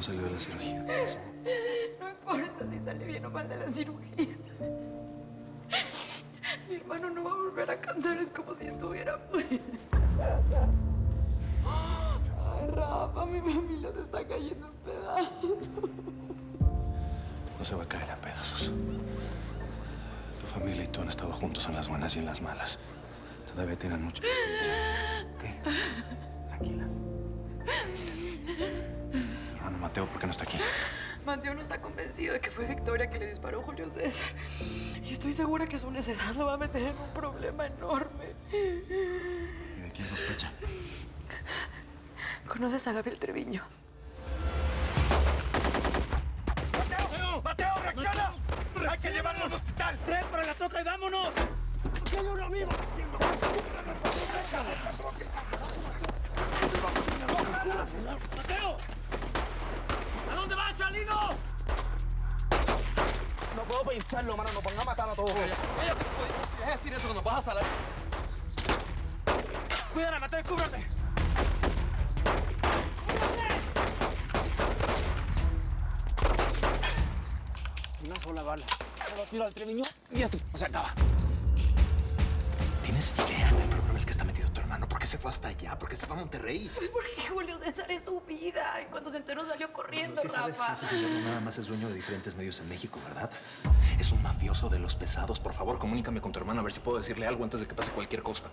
¿Cómo salió de la cirugía? No importa si sale bien o mal de la cirugía. Mi hermano no va a volver a cantar, es como si estuviera muerto. Ay, Rafa, mi familia se está cayendo en pedazos. No se va a caer a pedazos. Tu familia y tú han estado juntos en las buenas y en las malas. Todavía tienen mucho. ¿Qué? Tranquila. Hermano Mateo, ¿por qué no está aquí? Mateo no está convencido de que fue Victoria que le disparó a Julio César. Y estoy segura que su necedad lo va a meter en un problema enorme. ¿Y de quién sospecha? ¿Conoces a Gabriel Treviño? ¡Mateo! ¡Mateo, reacciona! ¡Hay que llevarlo al hospital! ¡Tren para la troca y vámonos! ¡Aquí hay uno vivo! ¡Mateo! ¿A dónde vas, Chalino? No puedo pensarlo, mano. Nos van a matar a todos. Oye, ¿qué es decir eso? ¿Nos vas a salir? Cuídala, Mateo, cúbrame. Una sola bala. Se lo tiro al Treviño y esto se acaba. ¿Tienes idea del problema en el que está metido tu hermano? ¿Por qué se fue hasta allá? ¿Por qué se fue a Monterrey? Porque Julio César es su vida. Y cuando se enteró salió corriendo, Sí sabes Rafa. que ese señor no nada más es dueño de diferentes medios en México, ¿verdad? Es un mafioso de los pesados. Por favor, comunícame con tu hermano a ver si puedo decirle algo antes de que pase cualquier cosa.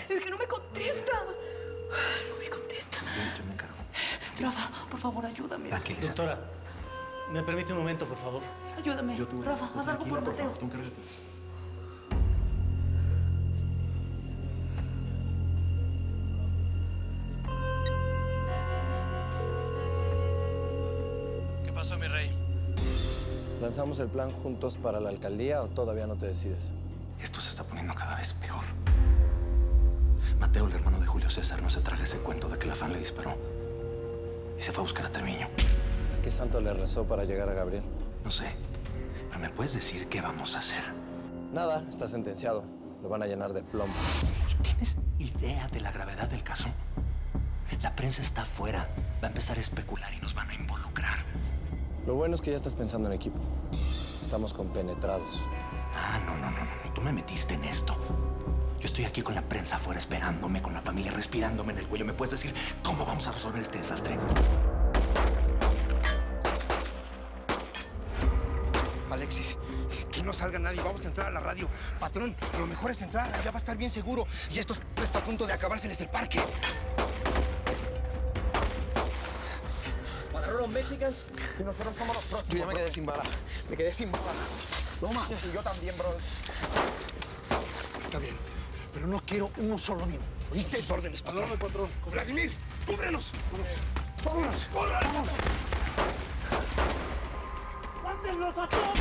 Es que no me contesta. No me contesta. Yo me encargo. Rafa, por favor, ayúdame. Tranquilízate. Doctora, ¿me permite un momento, por favor? Ayúdame. Rafa, haz algo por Mateo. Tú encárgate. ¿Qué pasó, mi rey? ¿Lanzamos el plan juntos para la alcaldía o todavía no te decides? Esto se está poniendo cada vez peor. Mateo, el hermano de Julio César, no se traga ese cuento de que la fan le disparó. Y se fue a buscar a Treviño. ¿A qué santo le rezó para llegar a Gabriel? No sé, pero ¿me puedes decir qué vamos a hacer? Nada, está sentenciado. Lo van a llenar de plomo. ¿Tienes idea de la gravedad del caso? La prensa está afuera. Va a empezar a especular y nos van a involucrar. Lo bueno es que ya estás pensando en equipo. Estamos compenetrados. Ah, no. Tú me metiste en esto. Yo estoy aquí con la prensa afuera esperándome, con la familia respirándome en el cuello. ¿Me puedes decir cómo vamos a resolver este desastre? Alexis, que no salga nadie. Vamos a entrar a la radio. Patrón, lo mejor es entrar. Ya va a estar bien seguro. Y esto está a punto de acabárseles el parque. Para los mexicanos. Y nosotros somos los próximos. Yo ya me quedé sin bala. Me quedé sin bala. Toma. Y yo también, bro. Está bien. Pero no quiero uno solo vivo. ¿Oíste? Órdenes, patrón. Patrón. Vladimir, cúbrenos. Vámonos. Vámonos. ¡Mátenlo, patrón!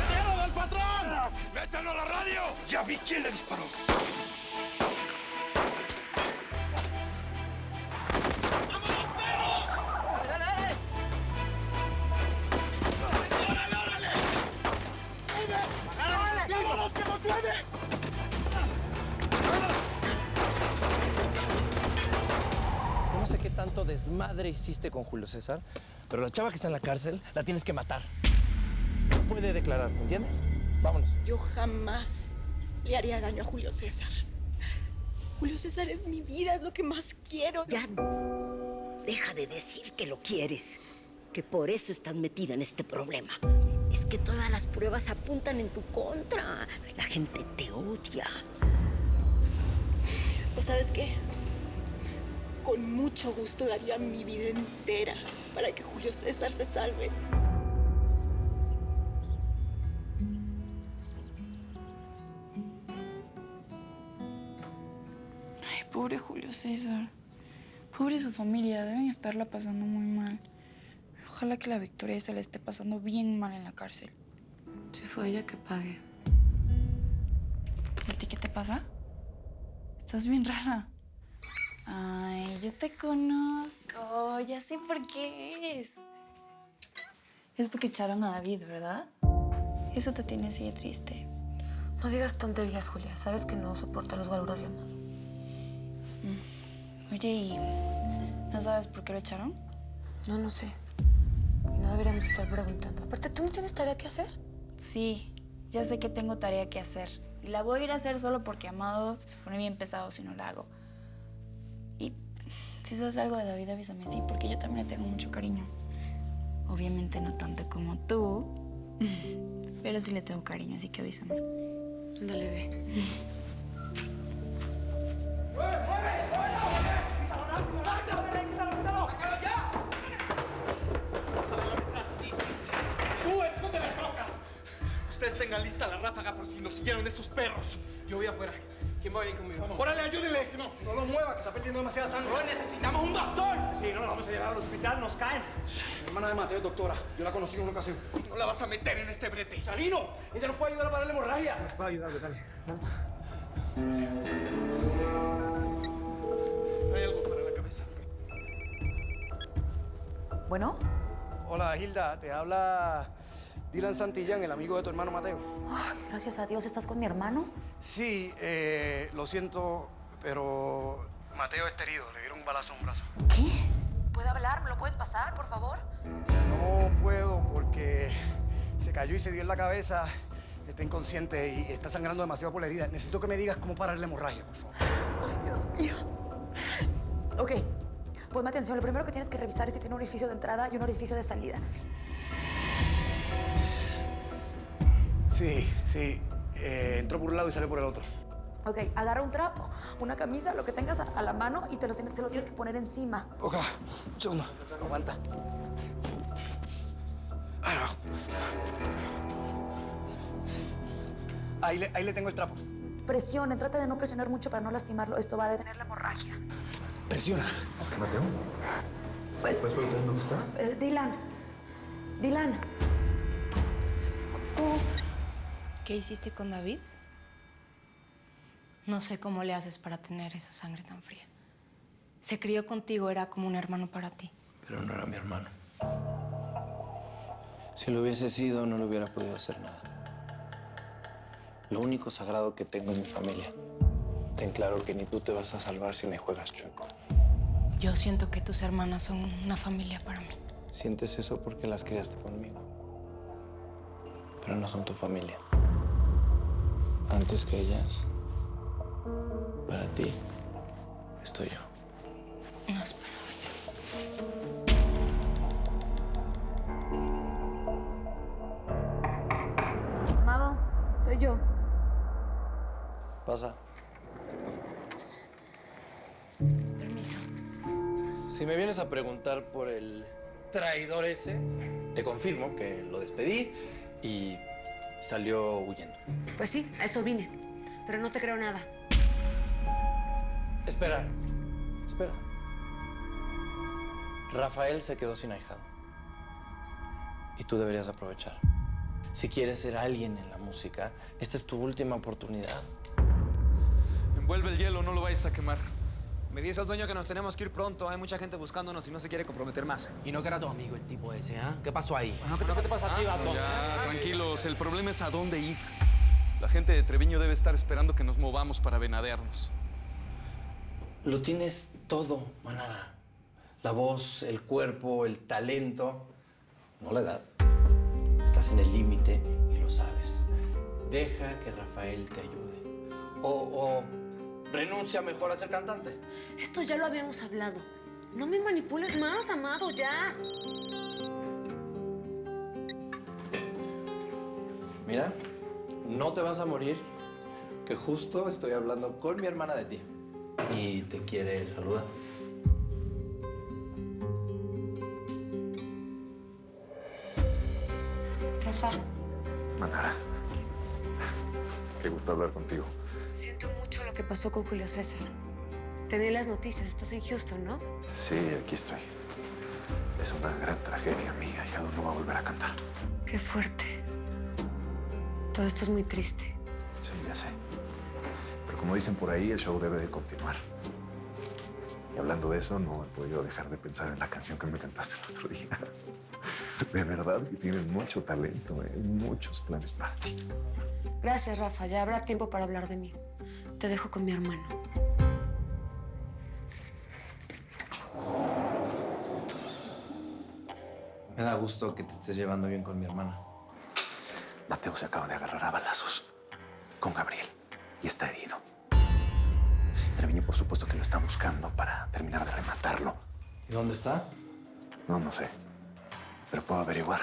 ¡Dinero del patrón! ¡Métanlo a la radio! Ya vi quién le disparó. ¡Vámonos, que nos viene! Yo no sé qué tanto desmadre hiciste con Julio César, pero la chava que está en la cárcel la tienes que matar. No puede declarar, ¿me entiendes? Vámonos. Yo jamás le haría daño a Julio César. Julio César es mi vida, es lo que más quiero. Ya deja de decir que lo quieres, que por eso estás metida en este problema. Es que todas las pruebas apuntan en tu contra. La gente te odia. Pues, ¿sabes qué? Con mucho gusto daría mi vida entera para que Julio César se salve. Ay, pobre Julio César. Pobre su familia, deben estarla pasando muy mal. Ojalá que la Victoria se la esté pasando bien mal en la cárcel. Si fue ella que pague. ¿Y a ti qué te pasa? Estás bien rara. Ay, yo te conozco. Ya sé por qué es. Es porque echaron a David, ¿verdad? Eso te tiene así de triste. No digas tonterías, Julia. Sabes que no soporto los guaruras de Amado. Oye, ¿y no sabes por qué lo echaron? No sé. Y no deberíamos estar preguntando. Aparte, ¿tú no tienes tarea que hacer? Sí, ya sé que tengo tarea que hacer. Y la voy a ir a hacer solo porque Amado se pone bien pesado si no la hago. Y si sabes algo de David, avísame, sí, porque yo también le tengo mucho cariño. Obviamente no tanto como tú, pero sí le tengo cariño, así que avísame. Ándale, ve. ¡Tú, esconde la troca! Ustedes tengan lista la ráfaga por si nos siguieron esos perros. Yo voy afuera. ¿Quién va bien conmigo? Vamos. ¡Órale, ayúdenle! No No lo mueva, que está perdiendo demasiada sangre. ¡No, necesitamos un doctor! Sí, no lo vamos a llevar al hospital, nos caen. Mi hermana de Mateo es doctora. Yo la conocí en una ocasión. No la vas a meter en este brete. ¡Salino! Ella nos puede ayudar a parar la hemorragia. Nos puede ayudar, dale. Trae algo para la cabeza. ¿Bueno? Hola, Hilda. Te habla Dylan Santillán, el amigo de tu hermano Mateo. Ay, gracias a Dios. ¿Estás con mi hermano? Sí, lo siento, pero Mateo está herido. Le dieron un balazo en un brazo. ¿Qué? ¿Puede hablar? ¿Me lo puedes pasar, por favor? No puedo porque se cayó y se dio en la cabeza. Está inconsciente y está sangrando demasiado por la herida. Necesito que me digas cómo parar la hemorragia, por favor. Ay, Dios mío. Ok, ponme atención. Lo primero que tienes que revisar es si tiene un orificio de entrada y un orificio de salida. Sí. Entró por un lado y salió por el otro. Ok, agarra un trapo, una camisa, lo que tengas a la mano y se lo tienes que poner encima. Ok, un segundo. Aguanta. Ahí le tengo el trapo. Presionen, trata de no presionar mucho para no lastimarlo. Esto va a detener la hemorragia. Presiona. ¿Mateo? ¿Puedes preguntar dónde está? Dylan. ¿Tú? ¿Qué hiciste con David? No sé cómo le haces para tener esa sangre tan fría. Se crió contigo, era como un hermano para ti. Pero no era mi hermano. Si lo hubiese sido, no le hubiera podido hacer nada. Lo único sagrado que tengo es mi familia. Ten claro que ni tú te vas a salvar si me juegas chueco. Yo siento que tus hermanas son una familia para mí. Sientes eso porque las criaste conmigo. Pero no son tu familia. Antes que ellas, para ti, estoy yo. No esperaba yo. Amado, soy yo. Pasa. Permiso. Si me vienes a preguntar por el traidor ese, te confirmo que lo despedí y salió huyendo. Pues sí, a eso vine. Pero no te creo nada. Espera. Rafael se quedó sin ahijado. Y tú deberías aprovechar. Si quieres ser alguien en la música, esta es tu última oportunidad. Envuelve el hielo, no lo vayas a quemar. Me dice el dueño que nos tenemos que ir pronto. Hay mucha gente buscándonos y no se quiere comprometer más. Y no que era tu amigo el tipo ese, ¿ah? ¿Qué pasó ahí? ¿Qué te pasa a ti, vato? Ya, tranquilos. El problema es a dónde ir. La gente de Treviño debe estar esperando que nos movamos para venadearnos. Lo tienes todo, Manara. La voz, el cuerpo, el talento. No la edad. Estás en el límite y lo sabes. Deja que Rafael te ayude. O renuncia mejor a ser cantante. Esto ya lo habíamos hablado. No me manipules más, Amado, ya. Mira, no te vas a morir, que justo estoy hablando con mi hermana de ti. Y te quiere saludar. Rafa. Manara, qué gusto hablar contigo. Siento mucho lo que pasó con Julio César. Te vi en las noticias. Estás en Houston, ¿no? Sí, aquí estoy. Es una gran tragedia. Mi ahijado no va a volver a cantar. Qué fuerte. Todo esto es muy triste. Sí, ya sé. Pero como dicen por ahí, el show debe de continuar. Y hablando de eso, no he podido dejar de pensar en la canción que me cantaste el otro día. De verdad que tienes mucho talento, muchos planes para ti. Gracias, Rafa. Ya habrá tiempo para hablar de mí. Te dejo con mi hermano. Me da gusto que te estés llevando bien con mi hermana. Mateo se acaba de agarrar a balazos con Gabriel y está herido. Treviño, por supuesto, que lo está buscando para terminar de rematarlo. ¿Y dónde está? No sé. Pero puedo averiguar.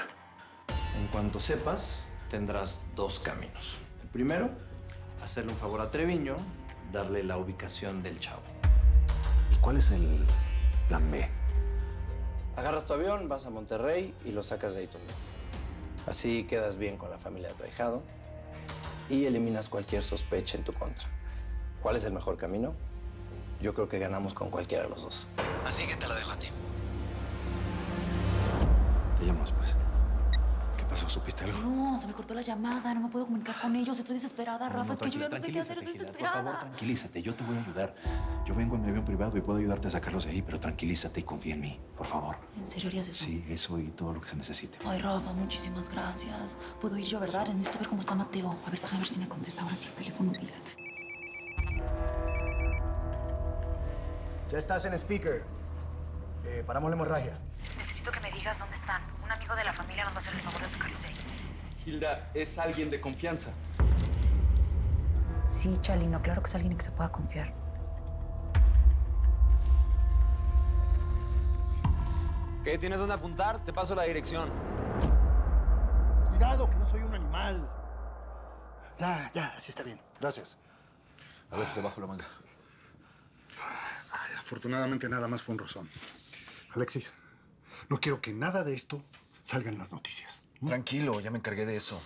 En cuanto sepas, tendrás dos caminos. El primero, hacerle un favor a Treviño, darle la ubicación del chavo. ¿Y cuál es el plan B? Agarras tu avión, vas a Monterrey y lo sacas de ahí tú mismo. Así quedas bien con la familia de tu ahijado y eliminas cualquier sospecha en tu contra. ¿Cuál es el mejor camino? Yo creo que ganamos con cualquiera de los dos. Así que te la dejo a ti. Te llamo después. ¿Qué pasó? ¿Supiste algo? No, se me cortó la llamada, no me puedo comunicar con ellos. Estoy desesperada, Rafa. Es que yo ya no sé qué hacer, estoy desesperada. Por favor, tranquilízate. Yo te voy a ayudar. Yo vengo en mi avión privado y puedo ayudarte a sacarlos de ahí, pero tranquilízate y confía en mí, por favor. ¿En serio harías eso? Sí, eso y todo lo que se necesite. Ay, Rafa, muchísimas gracias. Puedo ir yo, ¿verdad? Necesito ver cómo está Mateo. A ver, déjame ver si me contesta ahora sí el teléfono. Dile. Ya estás en speaker. Paramos la hemorragia. Necesito que me digas dónde están. Un amigo de la familia nos va a hacer el favor de sacarlos de ahí. Hilda, es alguien de confianza. Sí, Chalino, claro que es alguien en que se pueda confiar. ¿Qué? ¿Tienes dónde apuntar? Te paso la dirección. Cuidado, que no soy un animal. Ya, así está bien. Gracias. A ver, te bajo la manga. Ay, afortunadamente nada más fue un rozón. Alexis, no quiero que nada de esto salga en las noticias. Tranquilo, ya me encargué de eso.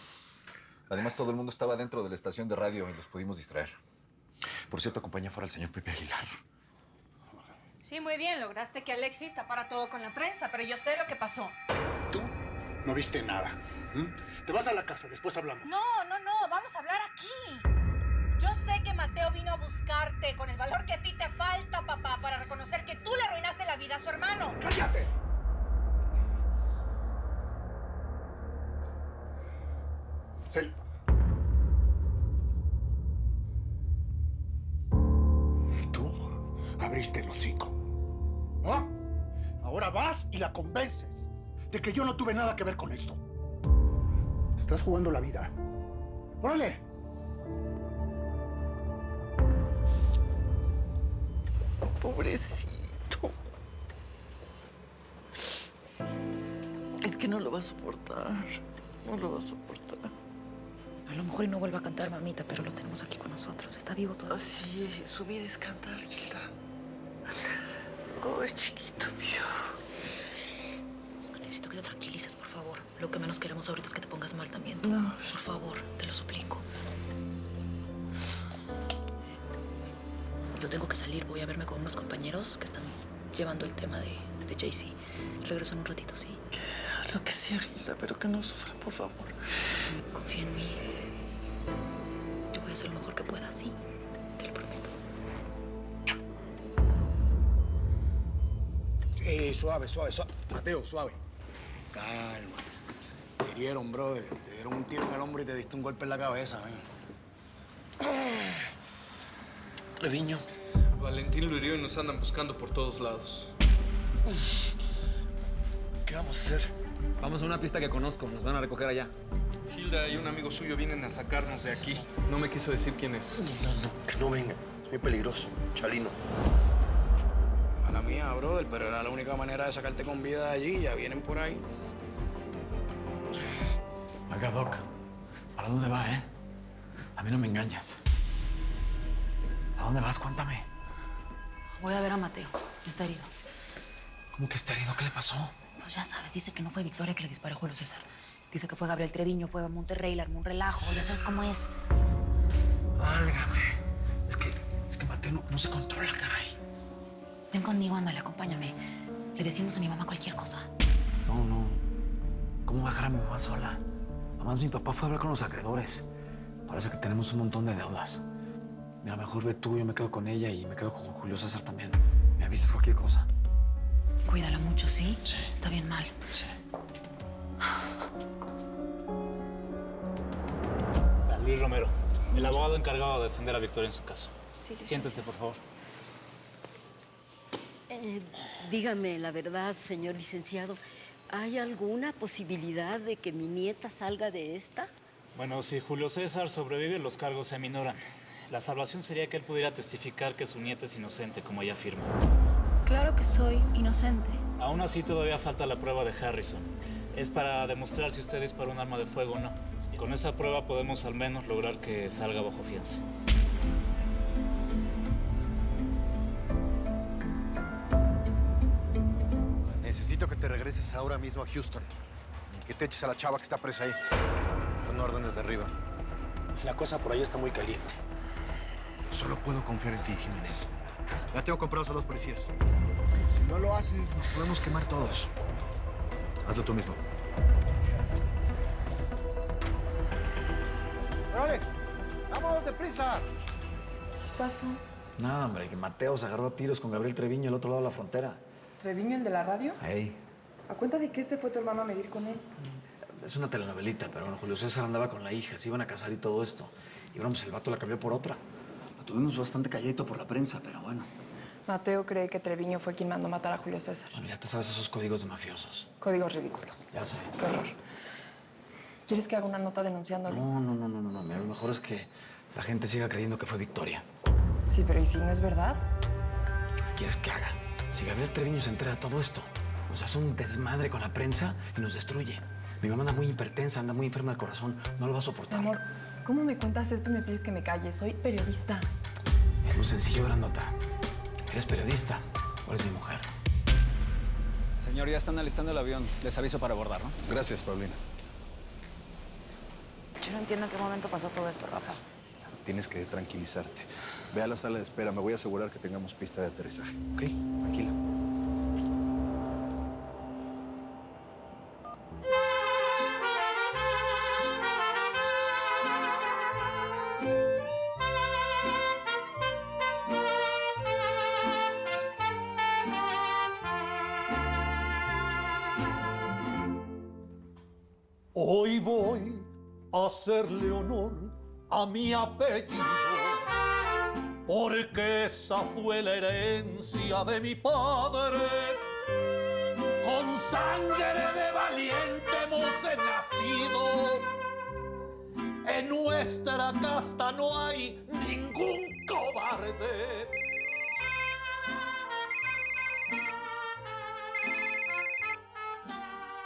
Además, todo el mundo estaba dentro de la estación de radio y los pudimos distraer. Por cierto, acompañé fuera al señor Pepe Aguilar. Sí, muy bien. Lograste que Alexis tapara todo con la prensa, pero yo sé lo que pasó. Tú no viste nada. Te vas a la casa, después hablamos. No. Vamos a hablar aquí. Yo sé que Mateo vino a buscarte con el valor que a ti te falta, papá, para reconocer que tú le arruinaste la vida a su hermano. ¡Cállate! Sí. Tú abriste el hocico. ¿Ah? Ahora vas y la convences de que yo no tuve nada que ver con esto. Te estás jugando la vida. ¡Órale! Pobrecito. Es que no lo va a soportar. No lo va a soportar. A lo mejor y no vuelve a cantar, mamita, pero lo tenemos aquí con nosotros. Está vivo todavía. Sí, su vida es cantar, Hilda. Ay, chiquito mío. Necesito que te tranquilices, por favor. Lo que menos queremos ahorita es que te pongas mal también. No. Por favor, te lo suplico. Yo tengo que salir. Voy a verme con unos compañeros que están llevando el tema de Jay-Z. Regreso en un ratito, ¿sí? Haz lo que sea, Hilda, pero que no sufra, por favor. Confía en mí. Yo voy a hacer lo mejor que pueda, ¿sí? Te lo prometo. Suave. Mateo, suave. Calma. Te hirieron, brother. Te dieron un tiro en el hombro y te diste un golpe en la cabeza, ven. Treviño. Valentín lo hirió y nos andan buscando por todos lados. ¿Qué vamos a hacer? Vamos a una pista que conozco. Nos van a recoger allá. Hilda y un amigo suyo vienen a sacarnos de aquí. No me quiso decir quién es. No, que no venga. Es muy peligroso. Chalino. Mala mía, brother, pero era la única manera de sacarte con vida de allí. Ya vienen por ahí. Oiga, Doc, ¿para dónde va, A mí no me engañas. ¿A dónde vas? Cuéntame. Voy a ver a Mateo. Está herido. ¿Cómo que está herido? ¿Qué le pasó? Pues ya sabes, dice que no fue Victoria que le disparó a Julio César. Dice que fue Gabriel Treviño, fue a Monterrey, le armó un relajo. Ya sabes cómo es. Válgame. Es que Mateo no se controla, caray. Ven conmigo, ándale, acompáñame. Le decimos a mi mamá cualquier cosa. No. ¿Cómo va a dejar a mi mamá sola? Además, mi papá fue a hablar con los acreedores. Parece que tenemos un montón de deudas. Mira, mejor ve tú, yo me quedo con ella y me quedo con Julio César también. Me avisas cualquier cosa. Cuídala mucho, ¿sí? Sí. Está bien mal. Sí. Luis Romero, el abogado encargado de defender a Victoria en su caso. Sí, licenciado. Siéntense, por favor. Dígame la verdad, señor licenciado. ¿Hay alguna posibilidad de que mi nieta salga de esta? Bueno, si Julio César sobrevive, los cargos se aminoran. La salvación sería que él pudiera testificar que su nieta es inocente, como ella afirma. Claro que soy inocente. Aún así, todavía falta la prueba de Harrison. Es para demostrar si usted disparó un arma de fuego o no. Y con esa prueba podemos al menos lograr que salga bajo fianza. Necesito que te regreses ahora mismo a Houston. Y que te eches a la chava que está presa ahí. Son órdenes de arriba. La cosa por ahí está muy caliente. Solo puedo confiar en ti, Jiménez. Ya tengo comprados a 2 policías. Si no lo haces, nos podemos quemar todos. Hazlo tú mismo. ¡Órale! ¡Vámonos deprisa! ¿Qué pasó? Nada, hombre, que Mateo se agarró a tiros con Gabriel Treviño al otro lado de la frontera. ¿Treviño, el de la radio? Ey, ¿A cuenta de que este fue tu hermano a medir con él? es una telenovelita, pero bueno, Julio César andaba con la hija, se iban a casar y todo esto. Y bueno, pues el vato la cambió por otra. Lo tuvimos bastante calladito por la prensa, pero bueno. Mateo cree que Treviño fue quien mandó matar a Julio César. Bueno, ya te sabes esos códigos de mafiosos. Códigos ridículos. Ya sé. Qué horror. ¿Quieres que haga una nota denunciándolo? No. Mira, lo mejor es que la gente siga creyendo que fue Victoria. Sí, pero ¿y si no es verdad? ¿Qué quieres que haga? Si Gabriel Treviño se entera de todo esto, nos hace un desmadre con la prensa y nos destruye. Mi mamá anda muy hipertensa, anda muy enferma del corazón. No lo va a soportar. Amor, ¿cómo me cuentas esto y me pides que me calle? Soy periodista. Es muy sencillo, grandota. ¿Eres periodista o eres mi mujer? Señor, ya están alistando el avión. Les aviso para abordar, ¿no? Gracias, Paulina. Yo no entiendo en qué momento pasó todo esto, Rafa. Tienes que tranquilizarte. Ve a la sala de espera. Me voy a asegurar que tengamos pista de aterrizaje. ¿Ok? Tranquila. Hoy voy a hacerle honor a mi apellido, porque esa fue la herencia de mi padre. Con sangre de valiente hemos nacido. En nuestra casta no hay ningún cobarde.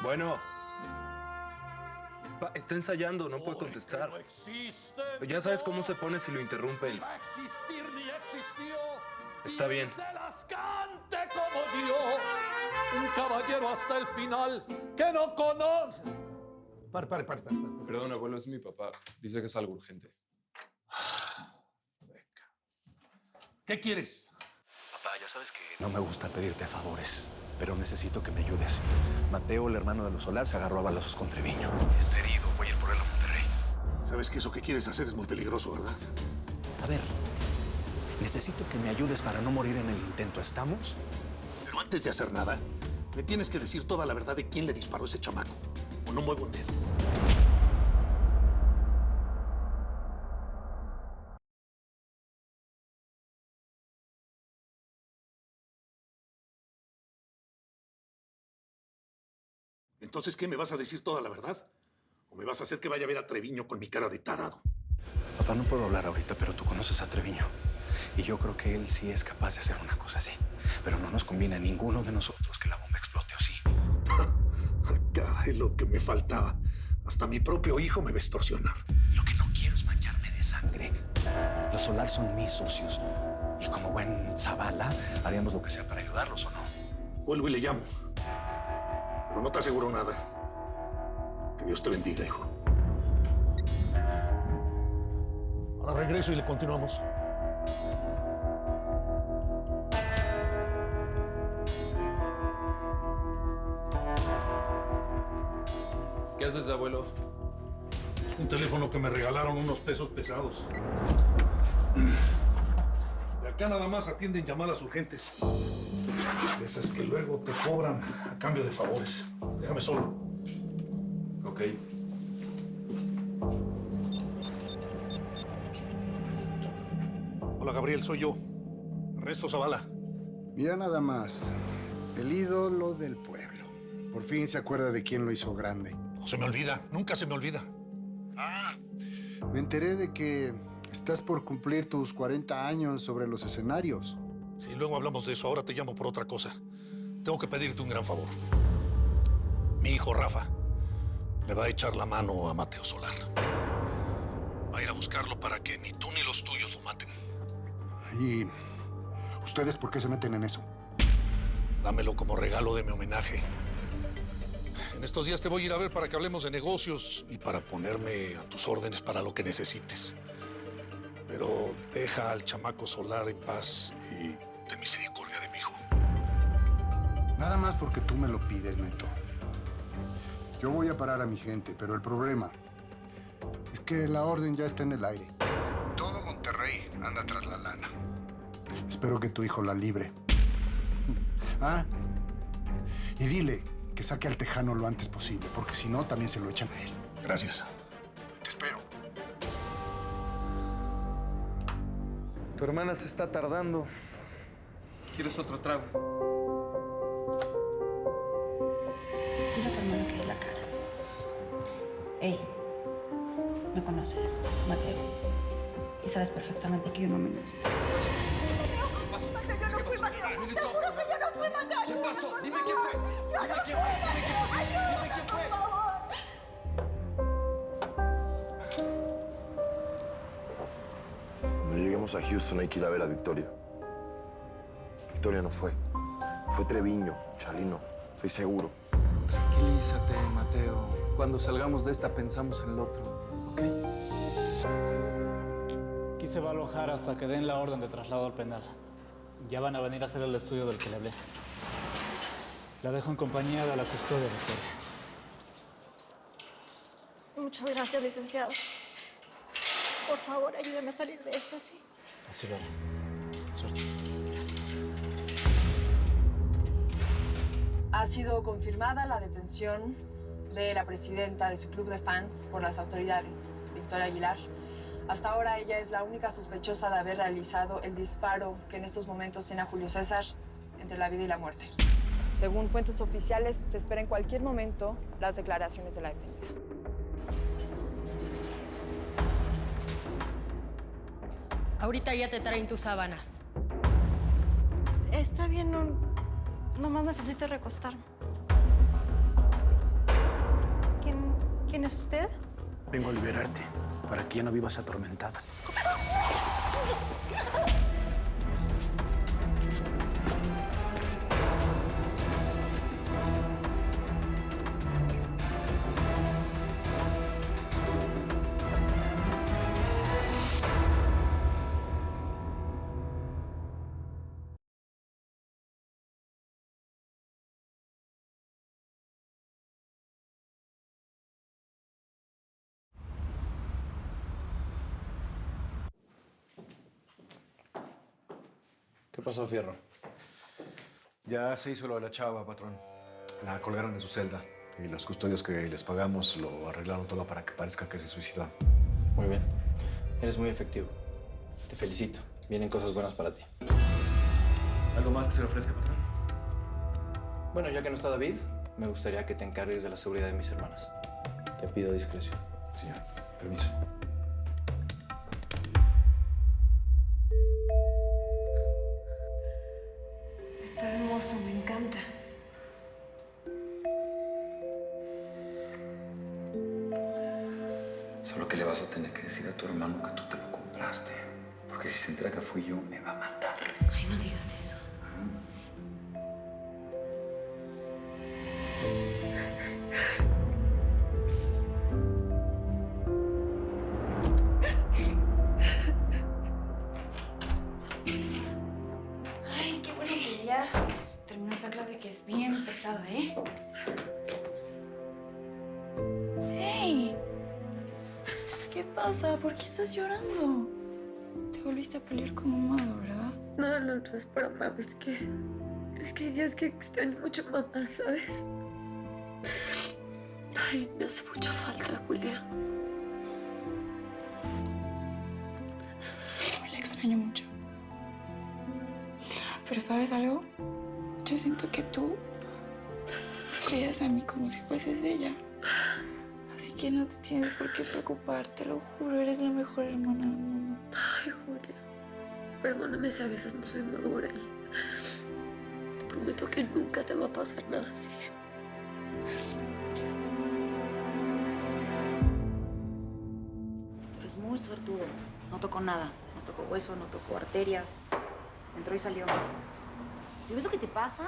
Bueno. Está ensayando, no puede contestar. Ya sabes cómo se pone si lo interrumpen. Está bien. Se las cante como Dios, un caballero hasta el final que no conoce. Pare. Perdón, abuelo, es mi papá. Dice que es algo urgente. ¿Qué quieres? Papá, ya sabes que no me gusta pedirte favores, pero necesito que me ayudes. Mateo, el hermano de los Solar, se agarró a balazos con Treviño. Está herido. Voy a ir por él a Monterrey. Sabes que eso que quieres hacer es muy peligroso, ¿verdad? A ver, necesito que me ayudes para no morir en el intento. ¿Estamos? Pero antes de hacer nada, me tienes que decir toda la verdad de quién le disparó a ese chamaco. O no muevo un dedo. Entonces, ¿qué? ¿Me vas a decir toda la verdad? ¿O me vas a hacer que vaya a ver a Treviño con mi cara de tarado? Papá, no puedo hablar ahorita, pero tú conoces a Treviño. Y yo creo que él sí es capaz de hacer una cosa así. Pero no nos conviene a ninguno de nosotros que la bomba explote, ¿o sí? Caray, lo que me faltaba. Hasta mi propio hijo me va a extorsionar. Lo que no quiero es mancharme de sangre. Los Solar son mis socios. Y como buen Zavala, Haríamos lo que sea para ayudarlos, ¿o no? Vuelvo y le llamo. Pero no te aseguro nada. Que Dios te bendiga, hijo. Ahora regreso y le continuamos. ¿Qué haces, abuelo? Es un teléfono que me regalaron unos pesos pesados. De acá nada más atienden llamadas urgentes. Esas que luego te cobran a cambio de favores. Déjame solo. Ok. Hola, Gabriel, soy yo. Ernesto Zavala. Mira nada más. El ídolo del pueblo. Por fin se acuerda de quién lo hizo grande. No se me olvida, nunca se me olvida. Me enteré de que estás por cumplir tus 40 años sobre los escenarios. Sí, luego hablamos de eso. Ahora te llamo por otra cosa. Tengo que pedirte un gran favor. Mi hijo Rafa le va a echar la mano a Mateo Solar. Va a ir a buscarlo para que ni tú ni los tuyos lo maten. ¿Y ustedes por qué se meten en eso? Dámelo como regalo de mi homenaje. En estos días te voy a ir a ver para que hablemos de negocios y para ponerme a tus órdenes para lo que necesites. Pero deja al chamaco Solar en paz y ten misericordia de mi hijo. Nada más porque tú me lo pides, Neto. Yo voy a parar a mi gente, pero el problema es que la orden ya está en el aire. Todo Monterrey anda tras la lana. Espero que tu hijo la libre. Y dile que saque al tejano lo antes posible, porque si no, también se lo echan a él. Gracias. Te espero. Tu hermana se está tardando. ¿Quieres otro trago? Dile a tu hermano que dé la cara. Ey, ¿me conoces, Mateo? Y sabes perfectamente que yo no me nací. Mateo, yo no fui Mateo. Te juro que yo no fui Mateo. ¿Qué pasó? Dime quién fue. Dime quién fue. Dime quién fue. Por favor. Cuando lleguemos a Houston hay que ir a ver a Victoria. Victoria no fue. Fue Treviño, Chalino. Estoy seguro. Tranquilízate, Mateo. Cuando salgamos de esta pensamos en el otro, ¿ok? Aquí se va a alojar hasta que den la orden de traslado al penal. Ya van a venir a hacer el estudio del que le hablé. La dejo en compañía de la custodia, Victoria. Muchas gracias, licenciado. Por favor, ayúdame a salir de esta, ¿sí? Así lo haré. Suerte. Ha sido confirmada la detención de la presidenta de su club de fans por las autoridades, Victoria Aguilar. Hasta ahora ella es la única sospechosa de haber realizado el disparo que en estos momentos tiene a Julio César entre la vida y la muerte. Según fuentes oficiales, se espera en cualquier momento las declaraciones de la detenida. Ahorita ya te traen tus sábanas. Está bien, nomás necesito recostarme. ¿Quién es usted? Vengo a liberarte, para que ya no vivas atormentada. ¿Qué pasó, Fierro? Ya se hizo lo de la chava, patrón. La colgaron en su celda. Y los custodios que les pagamos lo arreglaron todo para que parezca que se suicidó. Muy bien. Eres muy efectivo. Te felicito. Vienen cosas buenas para ti. ¿Algo más que se le ofrezca, patrón? Bueno, ya que no está David, me gustaría que te encargues de la seguridad de mis hermanas. Te pido discreción. Señor, permiso. Está hermoso, me encanta. Solo que le vas a tener que decir a tu hermano que tú te lo compraste. Porque si se entera que fui yo, me va a matar. Ay, no digas eso. Ay, qué bueno que ya terminó esta clase que es bien pesada, ¿eh? ¡Hey! ¿Qué pasa? ¿Por qué estás llorando? Te volviste a pelear con mamá, ¿verdad? No es para mamá, es que hay días que extraño mucho a mamá, ¿sabes? Ay, me hace mucha falta, Julia. Me la extraño mucho. Pero ¿sabes algo? Yo siento que tú cuidas a mí como si fueses ella. Así que no te tienes por qué preocupar, te lo juro, eres la mejor hermana del mundo. Ay, Julia, perdóname si a veces no soy madura y te prometo que nunca te va a pasar nada así. Tú eres muy suertudo. No tocó nada. No tocó hueso, no tocó arterias. Entró y salió. ¿Y ves lo que te pasa?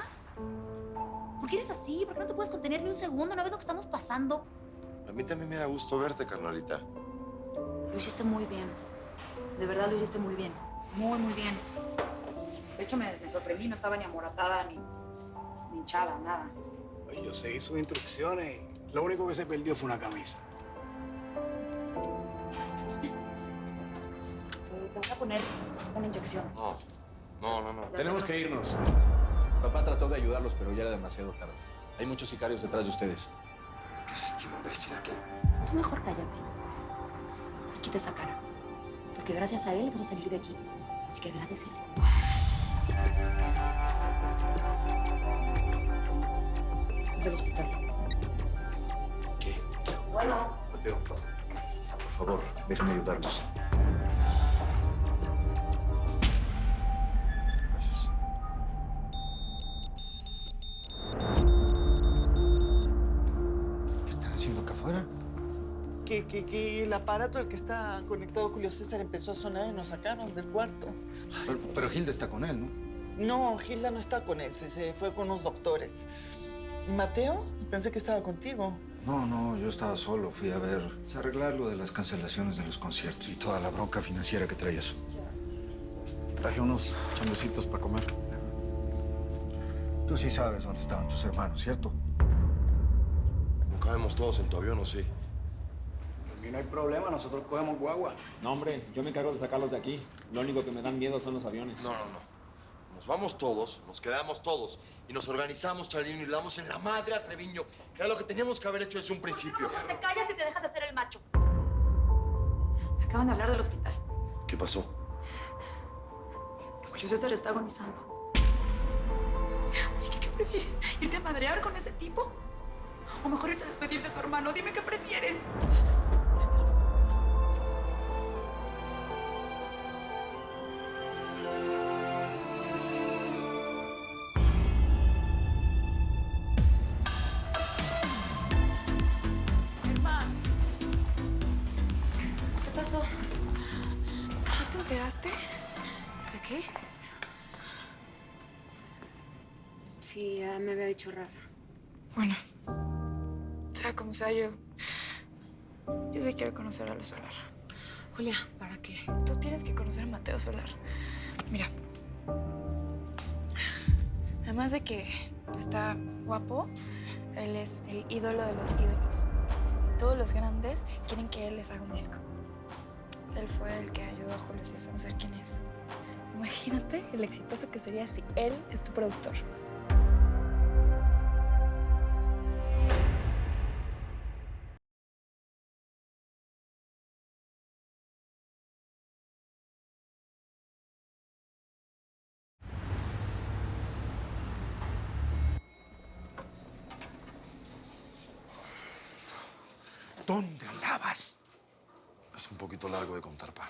¿Por qué eres así? ¿Por qué no te puedes contener ni un segundo? ¿No ves lo que estamos pasando? A mí también me da gusto verte, carnalita. Lo hiciste muy bien. De verdad lo hiciste muy bien. Muy, muy bien. De hecho, me sorprendí. No estaba ni amoratada, ni hinchada, nada. Yo seguí sus instrucciones y lo único que se perdió fue una camisa. Te voy a poner una inyección. No. Tenemos que irnos. Papá trató de ayudarlos, pero ya era demasiado tarde. Hay muchos sicarios detrás de ustedes. ¿Qué es este imbécil aquí? Mejor cállate. Y quita esa cara. Porque gracias a él vas a salir de aquí. Así que agradecele. Es el hospital. ¿Qué? Bueno. Mateo, por favor, déjame ayudarlos. Gracias. ¿Qué están haciendo acá afuera? Que el aparato al que está conectado Julio César empezó a sonar y nos sacaron del cuarto. Pero Hilda está con él, ¿no? No, Hilda no está con él, se fue con unos doctores. ¿Y Mateo? Pensé que estaba contigo. No, yo estaba solo. Fui a ver, arreglar lo de las cancelaciones de los conciertos y toda la bronca financiera que traías. Traje unos chambecitos para comer. Tú sí sabes dónde estaban tus hermanos, ¿cierto? ¿No cabemos todos en tu avión o sí? Aquí no hay problema, nosotros cogemos guagua. No, hombre, yo me encargo de sacarlos de aquí. Lo único que me dan miedo son los aviones. No. Nos vamos todos, nos quedamos todos y nos organizamos, Chalino, y le damos en la madre a Treviño, que era lo que teníamos que haber hecho desde un principio. Te callas y te dejas de hacer el macho. Acaban de hablar del hospital. ¿Qué pasó? Julio César está agonizando. Así que, ¿qué prefieres? ¿Irte a madrear con ese tipo? ¿O mejor irte a despedir de tu hermano? Dime qué prefieres. Hermano. ¿Qué pasó? ¿No te enteraste? ¿De qué? Sí, ya me había dicho Rafa. Bueno, sea como sea, yo sí quiero conocer a Luz Solar. Julia, ¿para qué? Tú tienes que conocer a Mateo Solar. Mira, además de que está guapo, él es el ídolo de los ídolos. Y todos los grandes quieren que él les haga un disco. Él fue el que ayudó a Julio César a ser quien es. Imagínate el exitoso que sería si él es tu productor. ¿Dónde andabas? Es un poquito largo de contar, pa.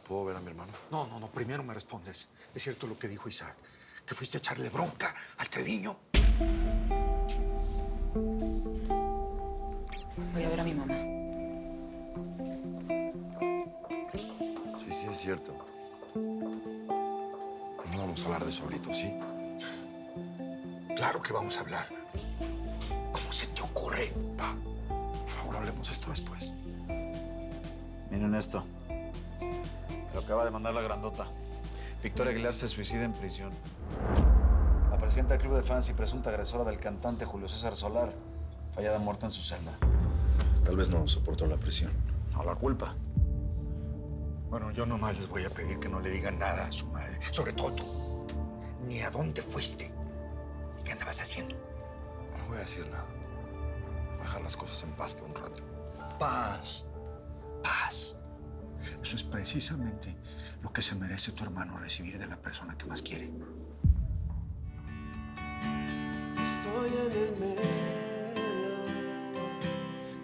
¿Puedo ver a mi hermano? No, primero me respondes. ¿Es cierto lo que dijo Isaac? ¿Que fuiste a echarle bronca al Treviño? Voy a ver a mi mamá. Sí, es cierto. No vamos a hablar de eso ahorita, ¿sí? Claro que vamos a hablar. ¿Cómo se te ocurre? Pa, por favor, hablemos de esto después. Miren esto. Lo acaba de mandar la grandota. Victoria Aguilar se suicida en prisión. La presidenta del club de fans y presunta agresora del cantante Julio César Solar, fallada muerta en su celda. Tal vez no soportó la presión. O la culpa. Bueno, yo nomás les voy a pedir que no le digan nada a su madre. Sobre todo tú. Ni a dónde fuiste. ¿Y qué andabas haciendo? No voy a decir nada. Dejar las cosas en paz por un rato. Paz. Paz. Eso es precisamente lo que se merece tu hermano recibir de la persona que más quiere. estoy en el medio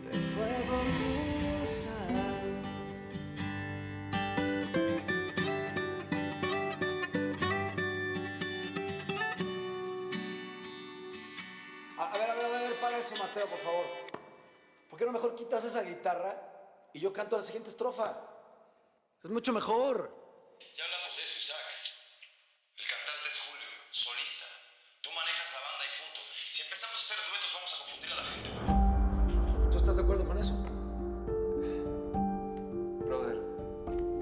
de fuego cruzado. A ver, para eso, Mateo, por favor. ¿Por qué no mejor quitas esa guitarra y yo canto la siguiente estrofa? Es mucho mejor. Ya hablamos de eso, Isaac. El cantante es Julio, solista. Tú manejas la banda y punto. Si empezamos a hacer duetos vamos a confundir a la gente. ¿Tú estás de acuerdo con eso? Brother,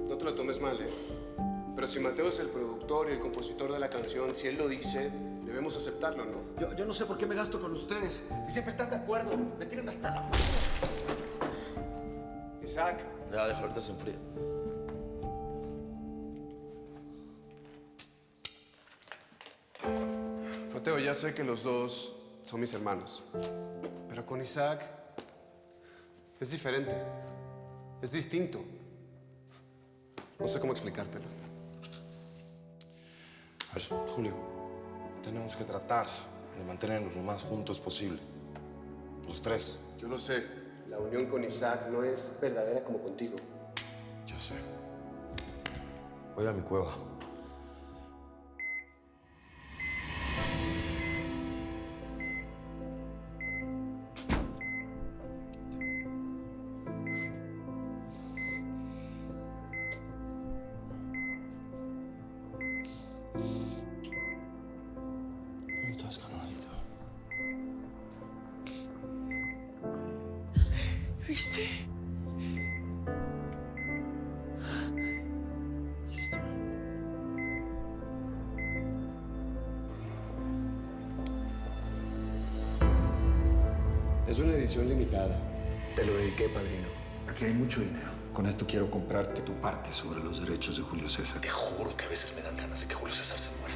no te lo tomes mal, ¿eh? Pero si Mateo es el productor y el compositor de la canción, si él lo dice, debemos aceptarlo, ¿no? Yo no sé por qué me gasto con ustedes. Si siempre están de acuerdo, me tienen hasta la... Isaac. Ya, déjalo, ahorita se enfría. Mateo, ya sé que los dos son mis hermanos. Pero con Isaac es diferente. Es distinto. No sé cómo explicártelo. A ver, Julio, tenemos que tratar de mantenernos lo más juntos posible. Los tres. Yo lo sé. La unión con Isaac no es verdadera como contigo. Yo sé. Voy a mi cueva. ¿Cómo estás, carnalito? ¿Viste? Aquí estoy. Es una edición limitada. Te lo dediqué, padrino. Aquí hay mucho dinero. Con esto quiero comprarte tu parte sobre los derechos de Julio César. Te juro que a veces me dan ganas de que Julio César se muera.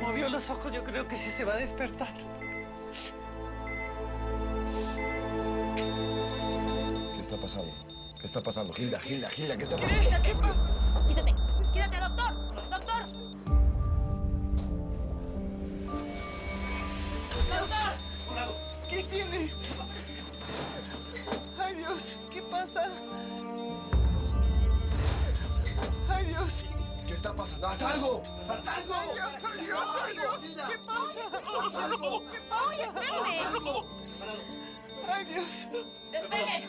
Movió los ojos, yo creo que sí se va a despertar. ¿Qué está pasando? ¿Qué está pasando? Gilda, ¿qué está pasando? ¿Qué pasa? Quítate, quítate, doctor. Doctor. Doctor. ¿Qué tiene? Ay, Dios, ¿qué pasa? Ay, Dios. ¿Qué está pasando? ¡Haz algo! ¡Haz algo! ¡Ay, Dios, ay, Dios, ay, Dios! ¿Qué pasa? ¡Haz algo! ¿Qué pasa? Oye, espérame. ¡Ay, Dios! Despegue.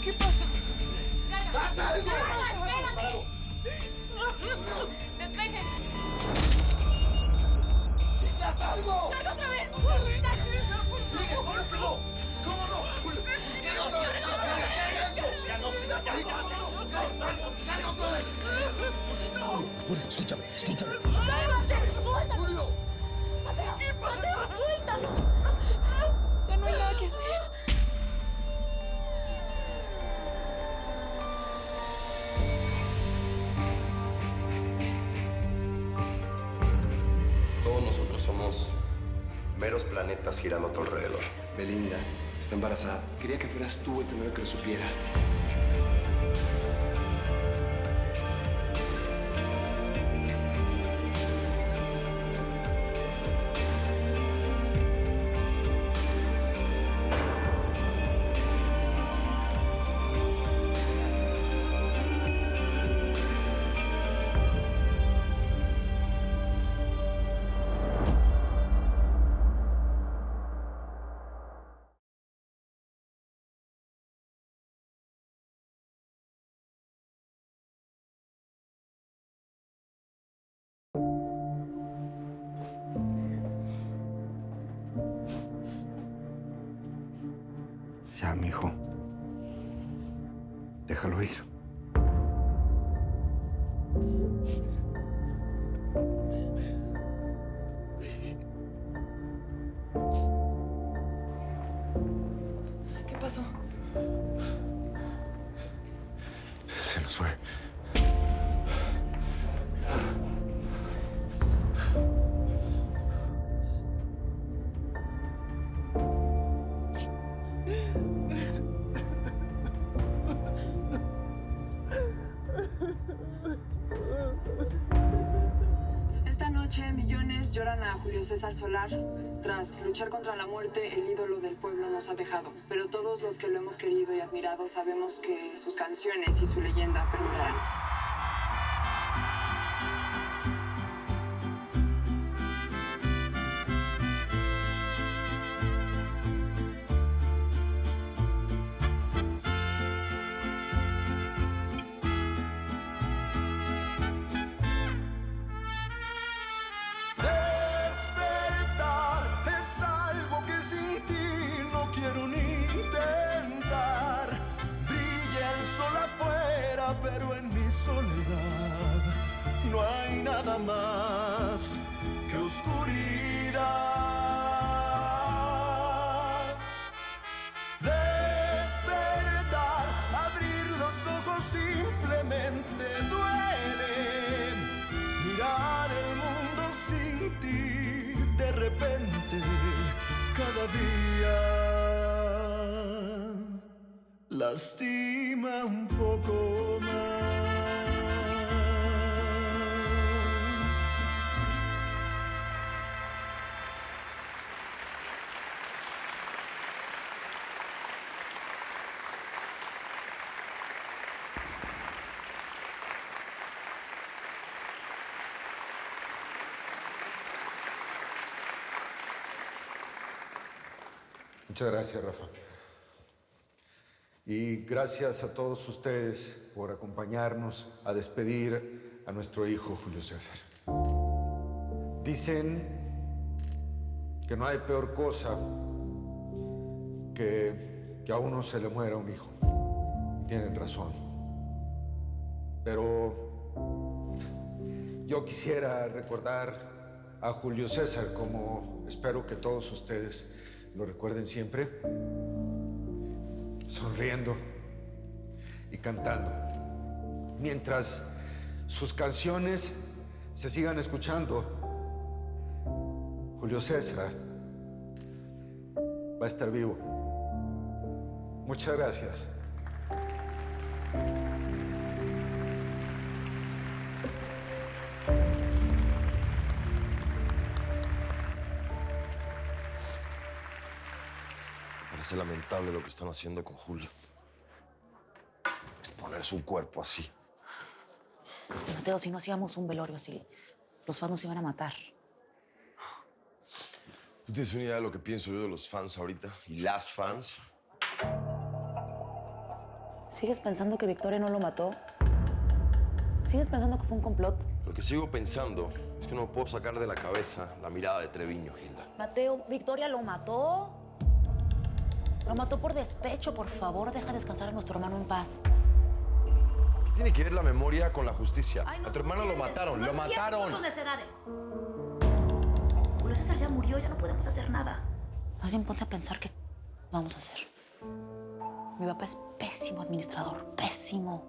¿Qué pasa? ¡Haz algo! Espérame. Despeje. ¡Haz algo! ¡Carga otra vez! ¡Sigue, córrelo! ¿Cómo no? ¡Carga otra vez! ¡Carga eso! ¡Ya no se da! ¡Carga otra vez! Julio, escúchame. ¡Cálmate! ¡Suéltalo! Julio. ¿Qué pasa? Mateo, suéltalo. Ya no hay nada que hacer. Todos nosotros somos meros planetas girando a tu alrededor. Belinda está embarazada. Quería que fueras tú el primero que lo supiera. Ya, mijo. Déjalo ir. ¿Qué pasó? Se nos fue. quienes lloran a Julio César Solar. Tras luchar contra la muerte, el ídolo del pueblo nos ha dejado. Pero todos los que lo hemos querido y admirado sabemos que sus canciones y su leyenda perdurarán. Pero en mi soledad no hay nada más que oscuridad. Despertar, abrir los ojos simplemente duele. Mirar el mundo sin ti, de repente, cada día lastima un poco más. Muchas gracias, Rafa. Y gracias a todos ustedes por acompañarnos a despedir a nuestro hijo Julio César. Dicen que no hay peor cosa que a uno se le muera un hijo. Y tienen razón. Pero yo quisiera recordar a Julio César como espero que todos ustedes lo recuerden siempre. Sonriendo y cantando. Mientras sus canciones se sigan escuchando, Julio César va a estar vivo. Muchas gracias. Parece lamentable lo que están haciendo con Julio. Es poner su cuerpo así. Mateo, si no hacíamos un velorio así, los fans nos iban a matar. ¿Tú tienes una idea de lo que pienso yo de los fans ahorita? ¿Y las fans? ¿Sigues pensando que Victoria no lo mató? ¿Sigues pensando que fue un complot? Lo que sigo pensando es que no puedo sacar de la cabeza la mirada de Treviño, Hilda. Mateo, Victoria lo mató. Lo mató por despecho. Por favor, deja descansar a nuestro hermano en paz. ¿Qué tiene que ver la memoria con la justicia? Ay, no, a tu hermano lo mataron, no lo mataron. tus necedades. Julio César ya murió, ya no podemos hacer nada. Más bien ponte a pensar qué vamos a hacer. Mi papá es pésimo administrador, pésimo.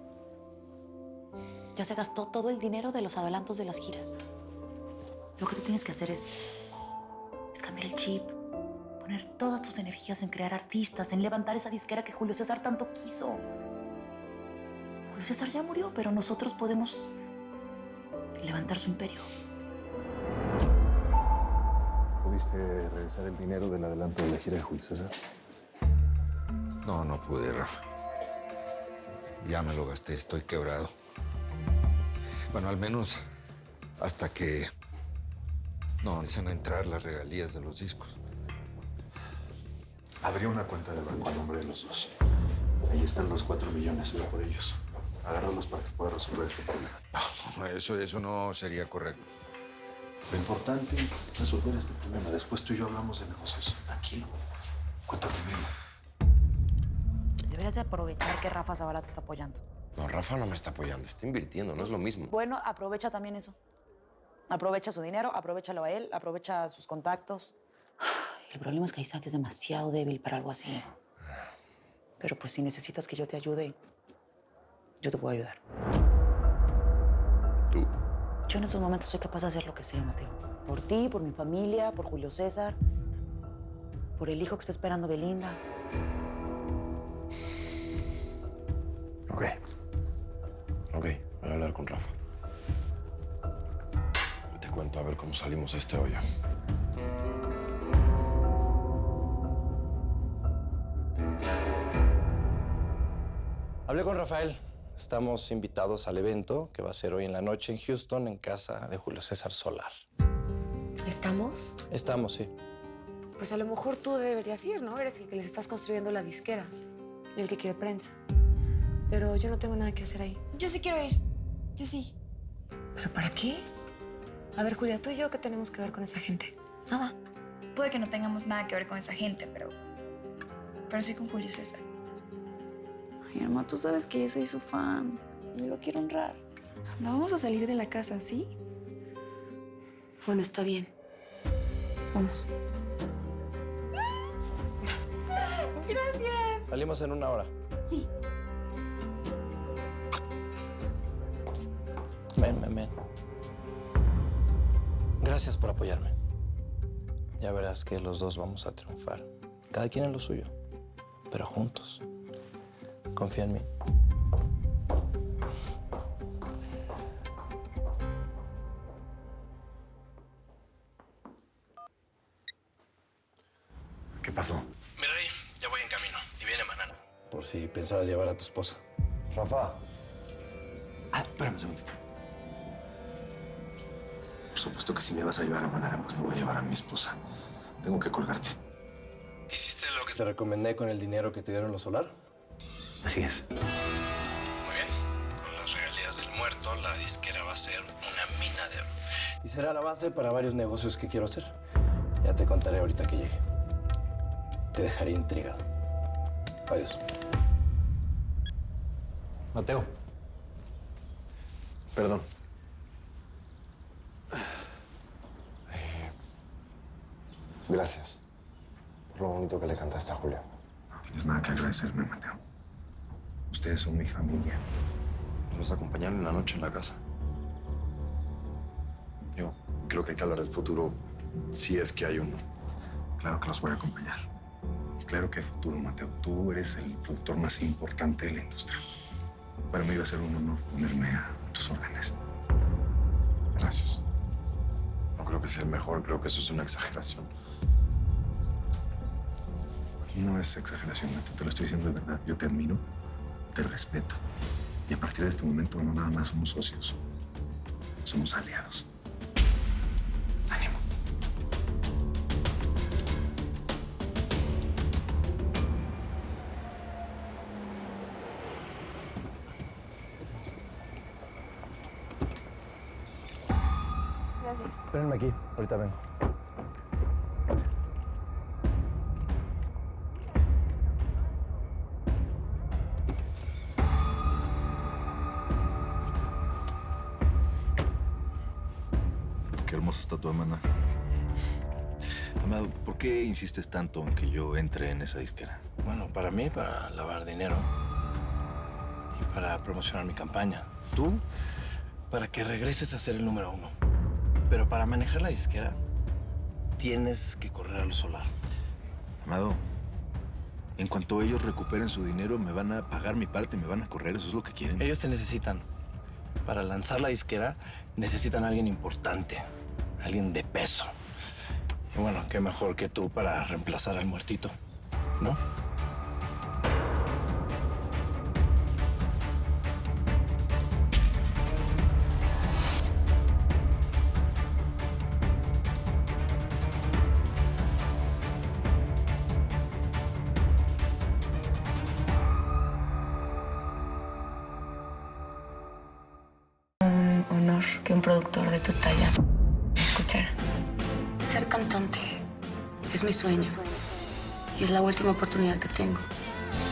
Ya se gastó todo el dinero de los adelantos de las giras. Lo que tú tienes que hacer es cambiar el chip. Poner todas tus energías en crear artistas, en levantar esa disquera que Julio César tanto quiso. Julio César ya murió, pero nosotros podemos levantar su imperio. ¿Pudiste regresar el dinero del adelanto de la gira de Julio César? No pude, Rafa. Ya me lo gasté, estoy quebrado. Bueno, al menos hasta que no empiecen a entrar las regalías de los discos. Abrí una cuenta de banco a nombre de los dos. Ahí están los 4 millones, ve por ellos. Agárralos para que pueda resolver este problema. No, eso no sería correcto. Lo importante es resolver este problema. Después tú y yo hablamos de negocios. Tranquilo. Cuenta conmigo. Deberías de aprovechar que Rafa Zavala te está apoyando. No, Rafa no me está apoyando, está invirtiendo, no es lo mismo. Bueno, aprovecha también eso. Aprovecha su dinero, aprovechalo a él, aprovecha sus contactos. El problema es que Isaac es demasiado débil para algo así. Pero pues si necesitas que yo te ayude, yo te puedo ayudar. ¿Tú? Yo en esos momentos soy capaz de hacer lo que sea, Mateo. Por ti, por mi familia, por Julio César, por el hijo que está esperando Belinda. Ok, voy a hablar con Rafa. Te cuento a ver cómo salimos de este hoyo. Hablé con Rafael. Estamos invitados al evento que va a ser hoy en la noche en Houston, en casa de Julio César Solar. ¿Estamos? Estamos, sí. Pues a lo mejor tú deberías ir, ¿no? Eres el que les estás construyendo la disquera y el que quiere prensa. Pero yo no tengo nada que hacer ahí. Yo sí quiero ir. Yo sí. ¿Pero para qué? A ver, Julia, tú y yo, ¿qué tenemos que ver con esa gente? Nada. Puede que no tengamos nada que ver con esa gente, pero sí con Julio César. Ay, Irma, tú sabes que yo soy su fan. Y lo quiero honrar. No vamos a salir de la casa, ¿sí? Bueno, está bien. Vamos. Gracias. Salimos en 1 hora. Sí. Ven. Gracias por apoyarme. Ya verás que los dos vamos a triunfar. Cada quien en lo suyo, pero juntos. Confía en mí. ¿Qué pasó? Mi rey, ya voy en camino. Y viene Manana. Por si pensabas llevar a tu esposa. Rafa. Espérame un segundito. Por supuesto que si me vas a llevar a Manara, pues no voy a llevar a mi esposa. Tengo que colgarte. ¿Hiciste lo que te recomendé con el dinero que te dieron los Solar? Así es. Muy bien. Con las regalías del muerto, la disquera va a ser una mina de oro. Y será la base para varios negocios que quiero hacer. Ya te contaré ahorita que llegue. Te dejaré intrigado. Adiós. Mateo. Perdón. Gracias por lo bonito que le cantaste a Julio. No tienes nada que agradecerme, Mateo. Ustedes son mi familia. Nos acompañaron en la noche en la casa. Yo creo que hay que hablar del futuro si es que hay uno. Claro que los voy a acompañar. Y claro que hay futuro, Mateo. Tú eres el productor más importante de la industria. Para mí iba a ser un honor ponerme a tus órdenes. Gracias. No creo que sea el mejor, creo que eso es una exageración. No es exageración, Mateo. Te lo estoy diciendo de verdad. Yo te admiro, te respeto. Y a partir de este momento no nada más somos socios. Somos aliados. ¡Ánimo! Gracias. Espérenme aquí, ahorita vengo. Qué hermosa está tu hermana. Amado, ¿por qué insistes tanto en que yo entre en esa disquera? Bueno, para mí, para lavar dinero. Y para promocionar mi campaña. Tú, para que regreses a ser el número 1. Pero para manejar la disquera, tienes que correr a lo Solar. Amado, en cuanto ellos recuperen su dinero, me van a pagar mi parte y me van a correr. Eso es lo que quieren. Ellos te necesitan. Para lanzar la disquera, necesitan a alguien importante. Alguien de peso. Y bueno, qué mejor que tú para reemplazar al muertito, ¿no? Un honor que un productor de tu talla me escuchara. Ser cantante es mi sueño y es la última oportunidad que tengo.